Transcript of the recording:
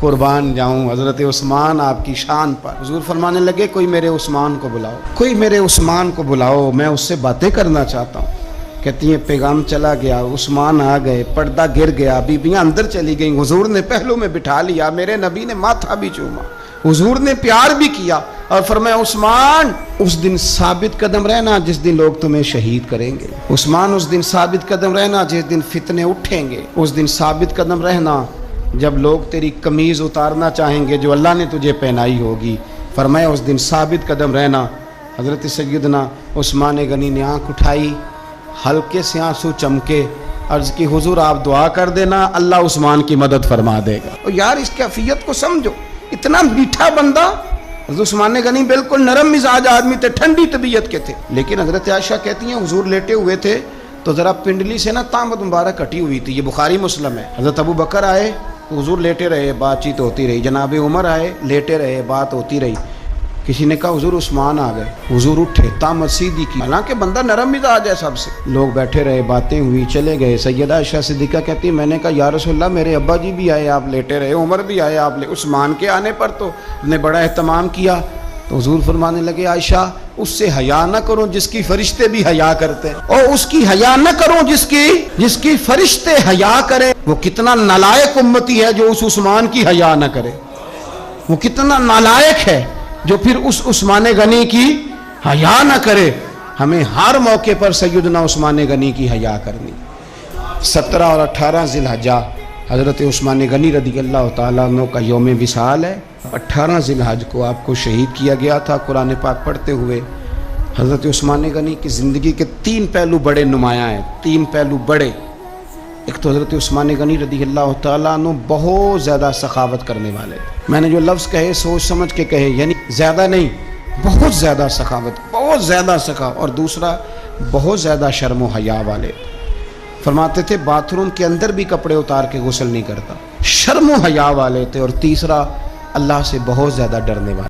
قربان جاؤں حضرت عثمان آپ کی شان پر۔ حضور فرمانے لگے کوئی میرے عثمان کو بلاؤ، کوئی میرے عثمان کو بلاؤ، میں اس سے باتیں کرنا چاہتا ہوں۔ کہتی ہیں پیغام چلا گیا، عثمان آ گئے، پردہ گر گیا، بیبیاں اندر چلی گئیں، حضور نے پہلو میں بٹھا لیا، میرے نبی نے ماتھا بھی چوما، حضور نے پیار بھی کیا اور فرمایا عثمان اس دن ثابت قدم رہنا جس دن لوگ تمہیں شہید کریں گے، عثمان اس دن ثابت قدم رہنا جس دن فتنے اٹھیں گے، اس دن ثابت قدم رہنا جب لوگ تیری قمیض اتارنا چاہیں گے جو اللہ نے تجھے پہنائی ہوگی، فرمایا اس دن ثابت قدم رہنا۔ حضرت سیدنا عثمان غنی نے آنکھ اٹھائی، ہلکے سے آنسو چمکے، عرض کی حضور آپ دعا کر دینا اللہ عثمان کی مدد فرما دے گا۔ اور یار اس کیفیت کو سمجھو، اتنا میٹھا بندہ۔ حضرت عثمان غنی بالکل نرم مزاج آدمی تھے، ٹھنڈی طبیعت کے تھے، لیکن حضرت عائشہ کہتی ہیں حضور لیٹے ہوئے تھے تو ذرا پنڈلی سے نا تامت مبارک کٹی ہوئی تھی، یہ بخاری مسلم ہے۔ حضرت ابو بکر آئے حضور لیٹے رہے، بات چیت ہوتی رہی، جناب عمر آئے لیٹے رہے، بات ہوتی رہی، کسی نے کہا حضور عثمان آ گئے، حضور اٹھے تامت سیدھی کی، حالانکہ بندہ نرم مزاج ہے سب سے، لوگ بیٹھے رہے، باتیں ہوئی، چلے گئے۔ سیدہ عائشہ صدیقہ کہتی میں نے کہا یا رسول اللہ میرے ابا جی بھی آئے آپ لیٹے رہے، عمر بھی آئے آپ عثمان کے آنے پر تو نے بڑا اہتمام کیا۔ تو حضور فرمانے لگے عائشہ اس سے حیا نہ کرو جس کی فرشتے بھی حیا کرتے ہیں، اور اس کی حیا نہ کرو جس کی فرشتے حیا کریں۔ وہ کتنا نالائق امتی ہے جو اس عثمان کی حیا نہ کرے، وہ کتنا نالائق ہے جو پھر اس عثمان غنی کی حیا نہ کرے۔ ہمیں ہر موقع پر سیدنا عثمان غنی کی حیا کرنی۔ 17 اور 18 ذی الحجہ حضرت عثمان غنی رضی اللہ تعالیٰ عنہ کا یوم وصال ہے۔ 18 ذی الحجہ کو آپ کو شہید کیا گیا تھا۔ قرآن پاک پڑھتے ہوئے حضرت عثمان غنی کی زندگی کے 3 پہلو بڑے نمایاں ہیں، 3 پہلو بڑے۔ ایک تو حضرت عثمان غنی رضی اللہ تعالیٰ عنہ بہت زیادہ سخاوت کرنے والے تھے، میں نے جو لفظ کہے سوچ سمجھ کے کہے، یعنی زیادہ نہیں، بہت زیادہ سخاوت، بہت زیادہ سخاوت۔ اور دوسرا بہت زیادہ شرم و حیا والے، فرماتے تھے باتھ روم کے اندر بھی کپڑے اتار کے غسل نہیں کرتا، شرم و حیا والے تھے۔ اور تیسرا اللہ سے بہت زیادہ ڈرنے والے۔